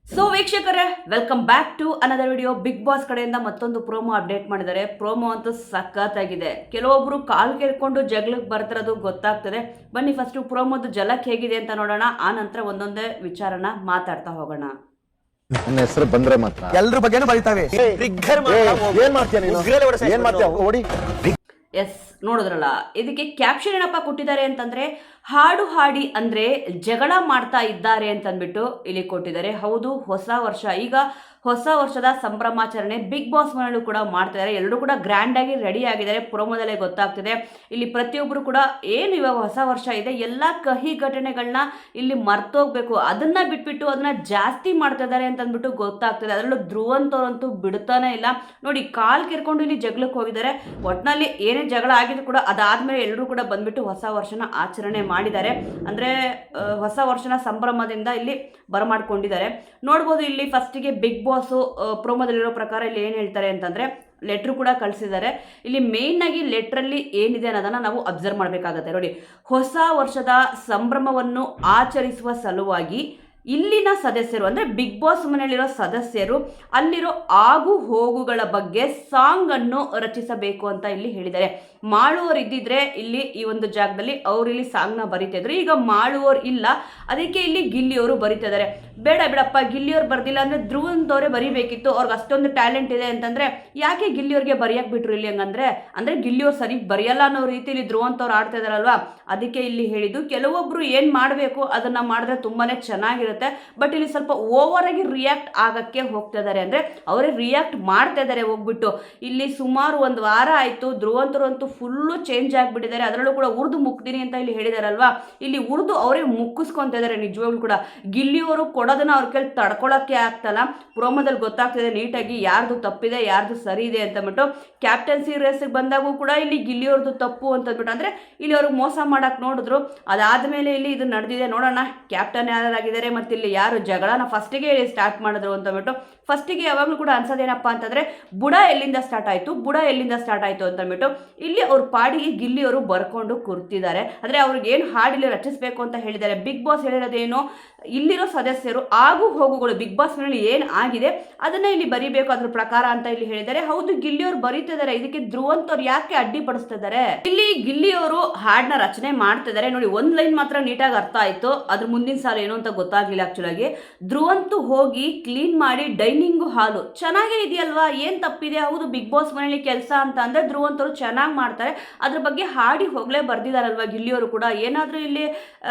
ವೀಕ್ಷಕರೇ, welcome back to another video. Bigg Boss ಕಡೆಯಿಂದ ಮತ್ತೊಂದು ಪ್ರೋಮೋ ಅಪ್ಡೇಟ್ ಮಾಡಿದ್ದಾರೆ. ಪ್ರೋಮೋ ಅಂತೂ ಸಖತ್ತಾಗಿದೆ. ಕೆಲವೊಬ್ರು ಕಾಲ್ ಕೇಳ್ಕೊಂಡು ಜಗಳಕ್ಕೆ ಬರ್ತಿರೋದು ಗೊತ್ತಾಗ್ತದೆ. ಬನ್ನಿ ಫಸ್ಟ್ ಪ್ರೋಮೋದು ಜಲಕ್ ಹೇಗಿದೆ ಅಂತ ನೋಡೋಣ. ಆ ನಂತರ ಒಂದೊಂದೇ ವಿಚಾರನ ಮಾತಾಡ್ತಾ ಹೋಗೋಣ. ನನ್ನ ಹೆಸರು ಬಂದ್ರೆ ಮಾತ್ರ ಎಲ್ರ ಬಗ್ಗೆನೂ ಬರೀತಾವೆ. ಏನ್ ಮಾಡ್ತೀಯ ನೀನು? ಏನ್ ಮಾಡ್ತೀಯ? ಓಡಿ. ಎಸ್, ನೋಡಿದ್ರಲ್ಲ, ಇದಕ್ಕೆ ಕ್ಯಾಪ್ಷನ್ ಏನಪ್ಪ ಕೊಟ್ಟಿದ್ದಾರೆ ಅಂತಂದ್ರೆ, ಹಾಡು ಹಾಡಿ ಅಂದ್ರೆ ಜಗಳ ಮಾಡ್ತಾ ಇದ್ದಾರೆ ಅಂತಂದ್ಬಿಟ್ಟು ಇಲ್ಲಿ ಕೊಟ್ಟಿದ್ದಾರೆ. ಹೌದು, ಹೊಸ ವರ್ಷ, ಈಗ ಹೊಸ ವರ್ಷದ ಸಂಭ್ರಮಾಚರಣೆ ಬಿಗ್ ಬಾಸ್ ಮನೆಯಲ್ಲೂ ಕೂಡ ಮಾಡ್ತಿದ್ದಾರೆ. ಎಲ್ಲರೂ ಕೂಡ ಗ್ರ್ಯಾಂಡ್ ಆಗಿ ರೆಡಿ ಆಗಿದ್ದಾರೆ. ಪ್ರೋಮೋದಲ್ಲೇ ಗೊತ್ತಾಗ್ತಿದೆ. ಇಲ್ಲಿ ಪ್ರತಿಯೊಬ್ಬರು ಕೂಡ ಏನು ಇವಾಗ ಹೊಸ ವರ್ಷ ಇದೆ, ಎಲ್ಲ ಕಹಿ ಘಟನೆಗಳನ್ನ ಇಲ್ಲಿ ಮರ್ತೋಗ್ಬೇಕು, ಅದನ್ನ ಬಿಟ್ಬಿಟ್ಟು ಅದನ್ನ ಜಾಸ್ತಿ ಮಾಡ್ತಾ ಇದ್ದಾರೆ ಅಂತಂದ್ಬಿಟ್ಟು ಗೊತ್ತಾಗ್ತದೆ. ಅದರಲ್ಲೂ ಧ್ರುವಂತವ್ರಂತೂ ಬಿಡ್ತಾನೆ ಇಲ್ಲ. ನೋಡಿ, ಕಾಲ್ ಕೆರ್ಕೊಂಡು ಇಲ್ಲಿ ಜಗಳಕ್ಕೆ ಹೋಗಿದ್ದಾರೆ. ಒಟ್ಟಿನಲ್ಲಿ ಏನೇ ಜಗಳ ಆಗಿದ್ರು ಕೂಡ ಅದಾದ್ಮೇಲೆ ಎಲ್ಲರೂ ಕೂಡ ಬಂದ್ಬಿಟ್ಟು ಹೊಸ ವರ್ಷನ ಆಚರಣೆ ಮಾಡಿದ್ದಾರೆ. ಅಂದ್ರೆ ಹೊಸ ವರ್ಷನ ಸಂಭ್ರಮದಿಂದ ಇಲ್ಲಿ ಬರಮಾಡ್ಕೊಂಡಿದ್ದಾರೆ. ನೋಡ್ಬೋದು, ಇಲ್ಲಿ ಫಸ್ಟಿಗೆ ಬಿಗ್ ಬಾಸ್ ಪ್ರೋಮೋದಲ್ಲಿರೋ ಪ್ರಕಾರ ಇಲ್ಲಿ ಏನು ಹೇಳ್ತಾರೆ ಅಂತಂದ್ರೆ, ಲೆಟ್ರ್ ಕೂಡ ಕಳಿಸಿದ್ದಾರೆ. ಇಲ್ಲಿ ಮೇನ್ ಆಗಿ ಲೆಟ್ರಲ್ಲಿ ಏನಿದೆ ಅನ್ನೋದನ್ನ ನಾವು ಅಬ್ಸರ್ವ್ ಮಾಡಬೇಕಾಗತ್ತೆ. ನೋಡಿ, ಹೊಸ ವರ್ಷದ ಸಂಭ್ರಮವನ್ನು ಆಚರಿಸುವ ಸಲುವಾಗಿ ಇಲ್ಲಿನ ಸದಸ್ಯರು ಅಂದರೆ ಬಿಗ್ ಬಾಸ್ ಮನೆಯಲ್ಲಿರೋ ಸದಸ್ಯರು ಅಲ್ಲಿರೋ ಆಗು ಹೋಗುಗಳ ಬಗ್ಗೆ ಸಾಂಗ್ ಅನ್ನು ರಚಿಸಬೇಕು ಅಂತ ಇಲ್ಲಿ ಹೇಳಿದ್ದಾರೆ. ಮಾಳುವವರು ಇದ್ದಿದ್ರೆ ಇಲ್ಲಿ ಈ ಒಂದು ಜಾಗದಲ್ಲಿ ಅವ್ರು ಇಲ್ಲಿ ಸಾಂಗ್ನ ಬರೀತಿದ್ರು. ಈಗ ಮಾಳುವವರು ಇಲ್ಲ, ಅದಕ್ಕೆ ಇಲ್ಲಿ ಗಿಲ್ಲಿಯವರು ಬರೀತಿದ್ದಾರೆ. ಬೇಡ ಬಿಡಪ್ಪ, ಗಿಲ್ಲಿಯವ್ರು ಬರ್ದಿಲ್ಲ ಅಂದರೆ ಧ್ರುವಂತವರೇ ಬರೀಬೇಕಿತ್ತು. ಅವ್ರಿಗೆ ಅಷ್ಟೊಂದು ಟ್ಯಾಲೆಂಟ್ ಇದೆ ಅಂತಂದ್ರೆ ಯಾಕೆ ಗಿಲ್ಲಿಯವ್ರಿಗೆ ಬರೆಯಕ್ಕೆ ಬಿಟ್ರು ಇಲ್ಲಿ ಹಂಗಂದ್ರೆ, ಅಂದರೆ ಗಿಲ್ಲಿಯವ್ರು ಸರಿ ಬರೆಯಲ್ಲ ಅನ್ನೋ ರೀತಿಯಲ್ಲಿ ಧ್ರುವಂತವ್ರು ಆಡ್ತಾ ಇದಾರಲ್ವಾ, ಅದಕ್ಕೆ ಇಲ್ಲಿ ಹೇಳಿದ್ದು. ಕೆಲವೊಬ್ರು ಏನು ಮಾಡಬೇಕು ಅದನ್ನ ಮಾಡಿದ್ರೆ ತುಂಬಾನೇ ಚೆನ್ನಾಗಿರುತ್ತೆ. ಬಟ್ ಇಲ್ಲಿ ಸ್ವಲ್ಪ ಓವರ್ ಆಗಿ ರಿಯಾಕ್ಟ್ ಆಗಕ್ಕೆ ಹೋಗ್ತಾ ಇದಾರೆ. ಅಂದ್ರೆ ಅವರೇ ರಿಯಾಕ್ಟ್ ಮಾಡ್ತಾ ಇದಾರೆ ಹೋಗ್ಬಿಟ್ಟು. ಇಲ್ಲಿ ಸುಮಾರು ಒಂದು ವಾರ ಆಯ್ತು, ಧ್ರುವಂತರು ಅಂತೂ ಫುಲ್ಲು ಚೇಂಜ್ ಆಗಿಬಿಟ್ಟಿದ್ದಾರೆ. ಅದರಲ್ಲೂ ಕೂಡ ಉರ್ದು ಮುಕ್ತೀನಿ ಅಂತ ಇಲ್ಲಿ ಹೇಳಿದಾರಲ್ವಾ, ಇಲ್ಲಿ ಉರ್ದು ಅವರೇ ಮುಕ್ಕಿಸ್ಕೊಂತ ಇದಾರೆ ನಿಜವಾಗ್ಲೂ ಕೂಡ. ಗಿಲ್ಲಿಯವರು ಕೊಡೋದನ್ನ ಅವ್ರ ಕೈಲಿ ತಡ್ಕೊಳಕ್ಕೆ ಆಗ್ತಲ್ಲ. ಪ್ರೋಮೋದಲ್ಲಿ ಗೊತ್ತಾಗ್ತಿದೆ ನೀಟಾಗಿ ಯಾರ್ದು ತಪ್ಪಿದೆ ಯಾರ್ದು ಸರಿ ಇದೆ ಅಂತಂದ್ಬಿಟ್ಟು. ಕ್ಯಾಪ್ಟನ್ಸಿ ರೇಸ್ಗೆ ಬಂದಾಗೂ ಕೂಡ ಇಲ್ಲಿ ಗಿಲ್ಲಿಯವ್ರದ್ದು ತಪ್ಪು ಅಂತಂದ್ಬಿಟ್ಟು, ಅಂದ್ರೆ ಇಲ್ಲಿ ಅವ್ರಿಗೆ ಮೋಸ ಮಾಡಕ್ ನೋಡಿದ್ರು. ಅದಾದ್ಮೇಲೆ ಇಲ್ಲಿ ಇದು ನಡೆದಿದೆ. ನೋಡೋಣ ಕ್ಯಾಪ್ಟನ್ ಯಾರಾಗಿದ್ದಾರೆ ಮತ್ತೆ ಇಲ್ಲಿ ಯಾರು ಜಗಳನ ಫಸ್ಟಿಗೆ ಸ್ಟಾರ್ಟ್ ಮಾಡಿದ್ರು ಅಂತಂದ್ಬಿಟ್ಟು. ಫಸ್ಟಿಗೆ ಯಾವಾಗಲೂ ಕೂಡ ಅನ್ಸೋದೇನಪ್ಪ ಅಂತಂದ್ರೆ, ಬುಡ ಎಲ್ಲಿಂದ ಸ್ಟಾರ್ಟ್ ಆಯ್ತು ಅಂತಂದ್ಬಿಟ್ಟು ಇಲ್ಲಿ ಅವ್ರ ಪಾಡಿಗೆ ಗಿಲ್ಲಿಯವರು ಬರ್ಕೊಂಡು ಕೂರ್ತಿದ್ದಾರೆ. ಅಂದ್ರೆ ಅವ್ರಿಗೆ ಏನು ಹಾಡಿಲ್ಲಿ ರಚಿಸಬೇಕು ಅಂತ ಹೇಳಿದ್ದಾರೆ. ಬಿಗ್ ಬಾಸ್ ಹೇಳಿರೋದೇನು, ಇಲ್ಲಿರೋ ಸದಸ್ಯರು ಆಗು ಹೋಗುಗಳು ಬಿಗ್ ಬಾಸ್ ನಲ್ಲಿ ಏನ್ ಆಗಿದೆ ಅದನ್ನ ಇಲ್ಲಿ ಬರಿಬೇಕು ಅದ್ರ ಪ್ರಕಾರ ಅಂತ ಇಲ್ಲಿ ಹೇಳಿದ್ದಾರೆ. ಹೌದು, ಗಿಲ್ಲಿಯವರು ಬರೀತಿದ್ದಾರೆ. ಇದಕ್ಕೆ ಧ್ರುವಂತವ್ರು ಯಾಕೆ ಅಡ್ಡಿಪಡಿಸ್ತಿದ್ದಾರೆ? ಇಲ್ಲಿ ಗಿಲ್ಲಿಯವರು ಹಾಡನ್ನ ರಚನೆ ಮಾಡ್ತಿದ್ದಾರೆ. ನೋಡಿ, ಒಂದ್ ಲೈನ್ ಮಾತ್ರ ನೀಟಾಗಿ ಅರ್ಥ ಆಯ್ತು, ಅದ್ರ ಮುಂದಿನ ಸಾಲ ಏನು ಅಂತ ಗೊತ್ತಾಗ್ಲಿಲ್ಲ. ಆಕ್ಚುಲಾಗಿ ಧ್ರುವಂತು ಹೋಗಿ ಕ್ಲೀನ್ ಮಾಡಿ ಡೈನಿಂಗ್ ಹಾಲು ಚೆನ್ನಾಗೇ ಇದೆಯಲ್ವಾ, ಏನ್ ತಪ್ಪಿದೆ? ಹೌದು, ಬಿಗ್ ಬಾಸ್ ಮನೆಯಲ್ಲಿ ಕೆಲಸ ಅಂತ ಅಂದ್ರೆ ಧ್ರುವಂತರು ಚೆನ್ನಾಗಿ ಮಾಡ್ತಾರೆ. ಅದ್ರ ಬಗ್ಗೆ ಹಾಡಿ ಹೋಗ್ಲೇ ಬರ್ದಿದಾರಲ್ವಾ ಗಿಲ್ಲಿಯವರು ಕೂಡ. ಏನಾದ್ರೂ ಇಲ್ಲಿ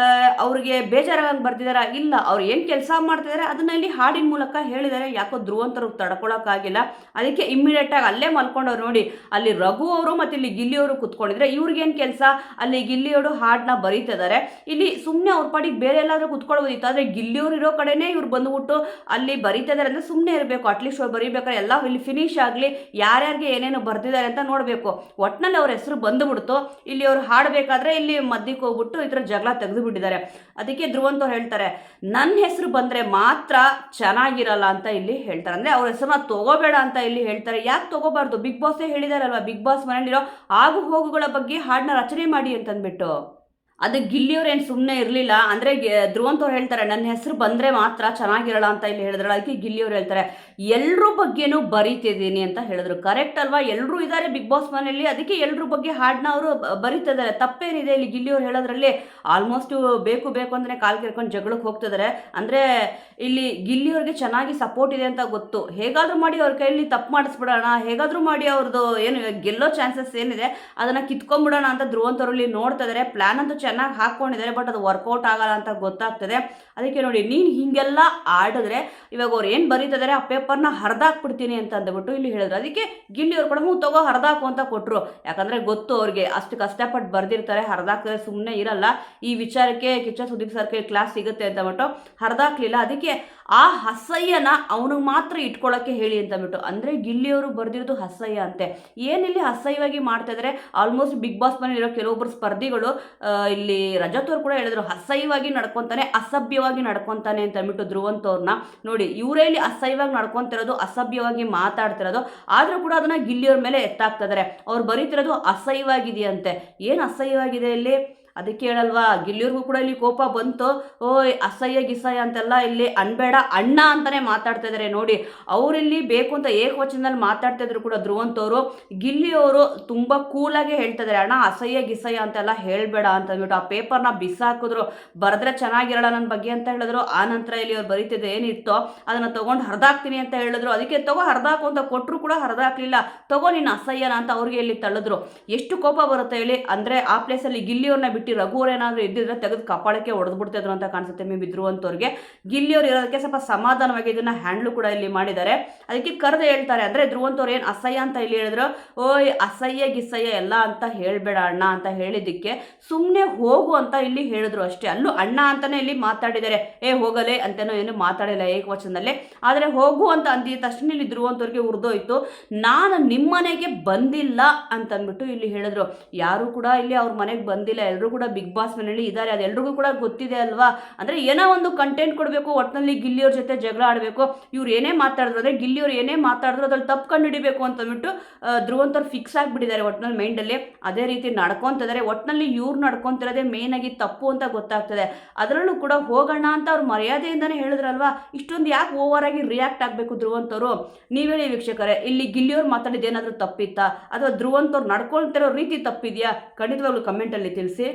ಅವ್ರಿಗೆ ಬೇಜಾರಾಗಿ ಬರ್ದಿದಾರ? ಇಲ್ಲ, ಅವ್ರು ಏನ್ ಕೆಲಸ ಮಾಡ್ತಿದಾರೆ ಅದನ್ನ ಇಲ್ಲಿ ಹಾಡಿನ ಮೂಲಕ ಹೇಳಿದ್ದಾರೆ. ಯಾಕೋ ಧ್ರುವಂತರು ತಡ್ಕೊಳಕ್ಕಾಗಿಲ್ಲ, ಅದಕ್ಕೆ ಇಮ್ಮಿಡಿಯೇಟ್ ಆಗಿ ಅಲ್ಲೇ ಮಲ್ಕೊಂಡವ್ರು. ನೋಡಿ, ಅಲ್ಲಿ ರಘು ಅವರು ಮತ್ತೆ ಇಲ್ಲಿ ಗಿಲ್ಲಿಯವರು ಕುತ್ಕೊಂಡಿದ್ರೆ ಇವ್ರಿಗೇನ್ ಕೆಲಸ? ಅಲ್ಲಿ ಗಿಲ್ಲಿಯವರು ಹಾಡನ್ನ ಬರೀತಿದ್ದಾರೆ. ಇಲ್ಲಿ ಸುಮ್ಮನೆ ಅವ್ರ ಪಾಡಿಗೆ ಬೇರೆ ಎಲ್ಲಾದ್ರೂ ಕುತ್ಕೊಳ್ಬೋದಿತ್ತು. ಆದ್ರೆ ಗಿಲ್ಲಿಯವರು ಇರೋ ಕಡೆನೇ ಇವ್ರು ಬಂದ್ಬಿಟ್ಟು ಅಲ್ಲಿ ಬರೀತಿದ್ದಾರೆ ಅಂದ್ರೆ ಸುಮ್ಮನೆ ಇರಬೇಕು. ಅಟ್ಲೀಸ್ಟ್ ಅವ್ರು ಬರೀಬೇಕಾದ್ರೆ ಎಲ್ಲ ಇಲ್ಲಿ ಫಿನಿಶ್ ಆಗಲಿ, ಯಾರ್ಯಾರಿಗೆ ಏನೇನು ಬರ್ದಿದ್ದಾರೆ ಅಂತ ನೋಡಬೇಕು. ಒಟ್ನಲ್ಲಿ ಅವ್ರ ಹೆಸರು ಬಂದುಬಿಡ್ತು. ಇಲ್ಲಿ ಅವ್ರು ಹಾಡಬೇಕಾದ್ರೆ ಇಲ್ಲಿ ಮಧ್ಯಕ್ಕೆ ಹೋಗ್ಬಿಟ್ಟು ಈ ಥರ ಜಗಳ ತೆಗೆದು ಬಿಟ್ಟಿದ್ದಾರೆ. ಅದಕ್ಕೆ ಧ್ರುವಂತವ್ರು ಹೇಳ್ತಾರೆ, ನನ್ನ ಹೆಸರು ಬಂದರೆ ಮಾತ್ರ ಚೆನ್ನಾಗಿರಲ್ಲ ಅಂತ ಇಲ್ಲಿ ಹೇಳ್ತಾರೆ. ಅಂದರೆ ಅವ್ರ ಹೆಸರನ್ನ ತಗೋಬೇಡ ಅಂತ ಇಲ್ಲಿ ಹೇಳ್ತಾರೆ. ಯಾಕೆ ತಗೋಬಾರ್ದು? ಬಿಗ್ ಬಾಸೇ ಹೇಳಿದಾರಲ್ವಾ, ಬಿಗ್ ಬಾಸ್ ಮನೆಯಲ್ಲಿರೋ ಆಗು ಹೋಗುಗಳ ಬಗ್ಗೆ ಹಾಡನ್ನ ರಚನೆ ಮಾಡಿ ಅಂತಂದ್ಬಿಟ್ಟು. ಅದು ಗಿಲ್ಲಿಯವ್ರು ಏನು ಸುಮ್ಮನೆ ಇರಲಿಲ್ಲ. ಅಂದರೆ ಧ್ರುವಂತವ್ರು ಹೇಳ್ತಾರೆ, ನನ್ನ ಹೆಸರು ಬಂದರೆ ಮಾತ್ರ ಚೆನ್ನಾಗಿರಲ್ಲ ಅಂತ ಇಲ್ಲಿ ಹೇಳಿದ್ರಲ್ಲ, ಅದಕ್ಕೆ ಗಿಲ್ಲಿಯವ್ರು ಹೇಳ್ತಾರೆ ಎಲ್ಲರೂ ಬಗ್ಗೆನೂ ಬರೀತಿದ್ದೀನಿ ಅಂತ ಹೇಳಿದ್ರು. ಕರೆಕ್ಟ್ ಅಲ್ವಾ? ಎಲ್ಲರೂ ಇದ್ದಾರೆ ಬಿಗ್ ಬಾಸ್ ಮನೆಯಲ್ಲಿ, ಅದಕ್ಕೆ ಎಲ್ಲರೂ ಬಗ್ಗೆ ಹಾಡನ್ನ ಅವರು ಬರೀತಿದ್ದಾರೆ. ತಪ್ಪೇನಿದೆ ಇಲ್ಲಿ ಗಿಲ್ಲಿಯವ್ರು ಹೇಳೋದ್ರಲ್ಲಿ? ಆಲ್ಮೋಸ್ಟ್ ಬೇಕು ಅಂದರೆ ಕಾಲು ಕೇಳ್ಕೊಂಡು ಜಗಳಕ್ಕೆ ಹೋಗ್ತಿದ್ದಾರೆ. ಅಂದರೆ ಇಲ್ಲಿ ಗಿಲ್ಲಿಯವ್ರಿಗೆ ಚೆನ್ನಾಗಿ ಸಪೋರ್ಟ್ ಇದೆ ಅಂತ ಗೊತ್ತು. ಹೇಗಾದರೂ ಮಾಡಿ ಅವ್ರ ಕೈಯಲ್ಲಿ ತಪ್ಪು ಮಾಡಿಸ್ಬಿಡೋಣ, ಹೇಗಾದರೂ ಮಾಡಿ ಅವ್ರದ್ದು ಏನು ಗೆಲ್ಲೋ ಚಾನ್ಸಸ್ ಏನಿದೆ ಅದನ್ನು ಕಿತ್ಕೊಂಡ್ಬಿಡೋಣ ಅಂತ ಧ್ರುವಂತವ್ರಲ್ಲಿ ನೋಡ್ತಾ ಇದ್ದಾರೆ. ಪ್ಲಾನ್ ಅಂತೂ ಚೆನ್ನಾಗಿ ಹಾಕ್ಕೊಂಡಿದ್ದಾರೆ, ಬಟ್ ಅದು ವರ್ಕೌಟ್ ಆಗಲ್ಲ ಅಂತ ಗೊತ್ತಾಗ್ತದೆ. ಅದಕ್ಕೆ ನೋಡಿ, ನೀನು ಹಿಂಗೆಲ್ಲ ಆಡಿದ್ರೆ ಇವಾಗ ಅವ್ರು ಏನು ಬರೀತಿದ್ದಾರೆ ಆ ಪೇಪರ್ನ ಹರಿದಾಕ್ಬಿಡ್ತೀನಿ ಅಂತ ಅಂದ್ಬಿಟ್ಟು ಇಲ್ಲಿ ಹೇಳಿದ್ರು. ಅದಕ್ಕೆ ಗಿಲ್ಲಿಯವ್ರು ಕೂಡ ತಗೋ ಹರಿದಾಕು ಅಂತ ಕೊಟ್ಟರು. ಯಾಕಂದರೆ ಗೊತ್ತು ಅವ್ರಿಗೆ ಅಷ್ಟು ಕಷ್ಟಪಟ್ಟು ಬರ್ದಿರ್ತಾರೆ, ಹರಿದಾಕಿದ್ರೆ ಸುಮ್ಮನೆ ಇರಲ್ಲ. ಈ ವಿಚಾರಕ್ಕೆ ಕಿಚ್ಚ ಸುದೀಪ್ ಸರ್ಗೆ ಕ್ಲಾಸ್ ಸಿಗುತ್ತೆ ಅಂತಬಿಟ್ಟು ಹರಿದಾಕ್ಲಿಲ್ಲ. ಅದಕ್ಕೆ ಆ ಹಸಯ್ಯನ ಅವನಿಗೆ ಮಾತ್ರ ಇಟ್ಕೊಳ್ಳೋಕ್ಕೆ ಹೇಳಿ ಅಂತಬಿಟ್ಟು. ಅಂದರೆ ಗಿಲ್ಲಿಯವರು ಬರ್ದಿರೋದು ಹಸಯ್ಯ ಅಂತೆ. ಏನಿಲ್ಲಿ ಹಸಯ್ಯವಾಗಿ ಮಾಡ್ತಾ ಇದ್ದಾರೆ. ಆಲ್ಮೋಸ್ಟ್ ಬಿಗ್ ಬಾಸ್ ಮನೆಯಲ್ಲಿರೋ ಕೆಲವೊಬ್ಬರು ಸ್ಪರ್ಧಿಗಳು ಇಲ್ಲಿ ರಜತ್ ಅವ್ರು ಕೂಡ ಹೇಳಿದ್ರು, ಅಸಹ್ಯವಾಗಿ ನಡ್ಕೊತಾನೆ, ಅಸಭ್ಯವಾಗಿ ನಡ್ಕೊತಾನೆ ಅಂತ ಅಂದ್ಬಿಟ್ಟು ಧ್ರುವಂತವ್ರನ್ನ. ನೋಡಿ, ಇವರೇ ಇಲ್ಲಿ ಅಸಹ್ಯವಾಗಿ ನಡ್ಕೊತಿರೋದು, ಅಸಭ್ಯವಾಗಿ ಮಾತಾಡ್ತಿರೋದು, ಆದ್ರೂ ಕೂಡ ಅದನ್ನ ಗಿಲ್ಲಿಯವ್ರ ಮೇಲೆ ಎತ್ತಾಗ್ತಿದ್ದಾರೆ. ಅವ್ರು ಬರೀತಿರೋದು ಅಸಹ್ಯವಾಗಿದೆಯಂತೆ. ಏನು ಅಸಹ್ಯವಾಗಿದೆ ಇಲ್ಲಿ? ಅದಕ್ಕೆ ಹೇಳಲ್ವಾ, ಗಿಲ್ಲಿಯವ್ರಿಗೂ ಕೂಡ ಇಲ್ಲಿ ಕೋಪ ಬಂತು. ಓಯ್ ಅಸಹ್ಯ ಗಿಸಹ್ಯ ಅಂತೆಲ್ಲ ಇಲ್ಲಿ ಅನ್ಬೇಡ, ಅಣ್ಣ ಅಂತಾನೆ ಮಾತಾಡ್ತಾ ಇದ್ದಾರೆ ನೋಡಿ. ಅವರಿಲ್ಲಿ ಬೇಕು ಅಂತ ಏಕವಚನದಲ್ಲಿ ಮಾತಾಡ್ತಾ ಇದ್ರು ಕೂಡ ಧ್ರುವಂತವರು, ಗಿಲ್ಲಿಯವರು ತುಂಬಾ ಕೂಲಾಗಿ ಹೇಳ್ತಾ ಇದ್ದಾರೆ, ಅಣ್ಣ ಅಸಹ್ಯ ಗಿಸಹ್ಯ ಅಂತೆಲ್ಲ ಹೇಳ್ಬೇಡ ಅಂತ ಅಂದ್ಬಿಟ್ಟು ಆ ಪೇಪರ್ನ ಬಿಸಾಕಿದ್ರು. ಬರೆದ್ರೆ ಚೆನ್ನಾಗಿರಲ್ಲ ನನ್ನ ಬಗ್ಗೆ ಅಂತ ಹೇಳಿದ್ರು. ಆ ನಂತರ ಇಲ್ಲಿ ಅವ್ರು ಬರೀತಿದ್ದು ಏನಿತ್ತೋ ಅದನ್ನ ತಗೊಂಡು ಹರಿದಾಕ್ತೀನಿ ಅಂತ ಹೇಳಿದ್ರು. ಅದಕ್ಕೆ ತಗೋ ಹರಿದಾಕು ಅಂತ ಕೊಟ್ಟರು ಕೂಡ ಹರಿದಾಕ್ಲಿಲ್ಲ. ತಗೋ ನಿನ್ನ ಅಸಹ್ಯನ ಅಂತ ಅವ್ರಿಗೆ ಇಲ್ಲಿ ತಳ್ಳಿದ್ರು. ಎಷ್ಟು ಕೋಪ ಬರುತ್ತೆ ಹೇಳಿ. ಅಂದ್ರೆ ಆ ಪ್ಲೇಸಲ್ಲಿ ಗಿಲ್ಲಿಯವ್ರನ್ನ ಬಿಟ್ಟು ರಘುವ್ರು ಏನಾದ್ರು ಇದ್ದಿದ್ರೆ ತೆಗೆದು ಕಪಾಳಕ್ಕೆ ಹೊಡೆದ್ಬಿಡ್ತಿದ್ರು ಅಂತ ಕಾಣಿಸುತ್ತೆ ಮೇ ಬಿದ್ರುವಂತವ್ರಿಗೆ. ಗಿಲ್ಲಿಯವ್ರು ಇರೋದಕ್ಕೆ ಸ್ವಲ್ಪ ಸಮಾಧಾನವಾಗಿ ಇದನ್ನ ಹ್ಯಾಂಡ್ಲು ಕೂಡ ಇಲ್ಲಿ ಮಾಡಿದ್ದಾರೆ. ಅದಕ್ಕೆ ಕರೆದು ಹೇಳ್ತಾರೆ, ಅಂದ್ರೆ ಧ್ರುವಂತವ್ರು ಏನು ಅಸಹ್ಯ ಅಂತ ಇಲ್ಲಿ ಹೇಳಿದ್ರು. ಓಯ್ ಅಸಹ್ಯ ಗಿಸಹ್ಯ ಎಲ್ಲ ಅಂತ ಹೇಳ್ಬೇಡ ಅಣ್ಣ ಅಂತ ಹೇಳಿದ್ದಕ್ಕೆ ಸುಮ್ಮನೆ ಹೋಗು ಅಂತ ಇಲ್ಲಿ ಹೇಳಿದ್ರು ಅಷ್ಟೇ. ಅಲ್ಲೂ ಅಣ್ಣ ಅಂತಾನೆ ಇಲ್ಲಿ ಮಾತಾಡಿದ್ದಾರೆ. ಹೋಗಲೇ ಅಂತನೋ ಏನು ಮಾತಾಡಿಲ್ಲ ಏಕವಚನದಲ್ಲೇ. ಆದರೆ ಹೋಗು ಅಂತ ಅಂದಿದ ತಕ್ಷಣ ಇಲ್ಲಿ ಧ್ರುವಂತವ್ರಿಗೆ ಉರ್ದೋಯ್ತು. ನಾನು ನಿಮ್ಮನೆಗೆ ಬಂದಿಲ್ಲ ಅಂತಂದ್ಬಿಟ್ಟು ಇಲ್ಲಿ ಹೇಳಿದ್ರು. ಯಾರು ಕೂಡ ಇಲ್ಲಿ ಅವ್ರ ಮನೆಗೆ ಬಂದಿಲ್ಲ, ಎಲ್ಲರೂ ಕೂಡ ಬಿಗ್ ಬಾಸ್ ಮನೆಯಲ್ಲಿ ಇದ್ದಾರೆ. ಅದೆಲ್ರಿಗೂ ಕೂಡ ಗೊತ್ತಿದೆ ಅಲ್ವಾ. ಅಂದ್ರೆ ಏನೋ ಒಂದು ಕಂಟೆಂಟ್ ಕೊಡಬೇಕು, ಒಟ್ಟಿನಲ್ಲಿ ಗಿಲ್ಲಿಯವ್ರ ಜೊತೆ ಜಗಳ ಆಡಬೇಕು. ಇವ್ರು ಏನೇ ಮಾತಾಡಿದ್ರು ಅಂದ್ರೆ ಗಿಲ್ಲಿಯವ್ರು ಏನೇ ಮಾತಾಡಿದ್ರು ಅದ್ರಲ್ಲಿ ತಪ್ಪು ಕಂಡು ಹಿಡಿಬೇಕು ಅಂತಂದ್ಬಿಟ್ಟು ಧ್ರುವಂತವ್ರು ಫಿಕ್ಸ್ ಆಗಿಬಿಟ್ಟಿದ್ದಾರೆ ಒಟ್ಟಿನಲ್ಲಿ ಮೈಂಡಲ್ಲಿ. ಅದೇ ರೀತಿ ನಡ್ಕೊಂತಿದ್ದಾರೆ. ಒಟ್ಟಿನಲ್ಲಿ ಇವ್ರು ನಡ್ಕೊಂತಿರೋದೇ ಮೇನ್ ಆಗಿ ತಪ್ಪು ಅಂತ ಗೊತ್ತಾಗ್ತದೆ. ಅದರಲ್ಲೂ ಕೂಡ ಹೋಗೋಣ ಅಂತ ಅವ್ರು ಮರ್ಯಾದೆಯಿಂದನೇ ಹೇಳಿದ್ರಲ್ವಾ. ಇಷ್ಟೊಂದು ಯಾಕೆ ಓವರ್ ಆಗಿ ರಿಯಾಕ್ಟ್ ಆಗಬೇಕು ಧ್ರುವಂತವ್ರು? ನೀವ್ ಹೇಳಿ ವೀಕ್ಷಕರೇ, ಇಲ್ಲಿ ಗಿಲ್ಲಿಯವ್ರು ಮಾತಾಡಿದ ಏನಾದರೂ ತಪ್ಪಿತ್ತಾ ಅಥವಾ ಧ್ರುವಂತವ್ರು ನಡ್ಕೊಳ್ತಿರೋ ರೀತಿ ತಪ್ಪಿದ್ಯಾ? ಖಂಡಿತವಾಗ್ಲೂ ಕಮೆಂಟಲ್ಲಿ ತಿಳಿಸಿ.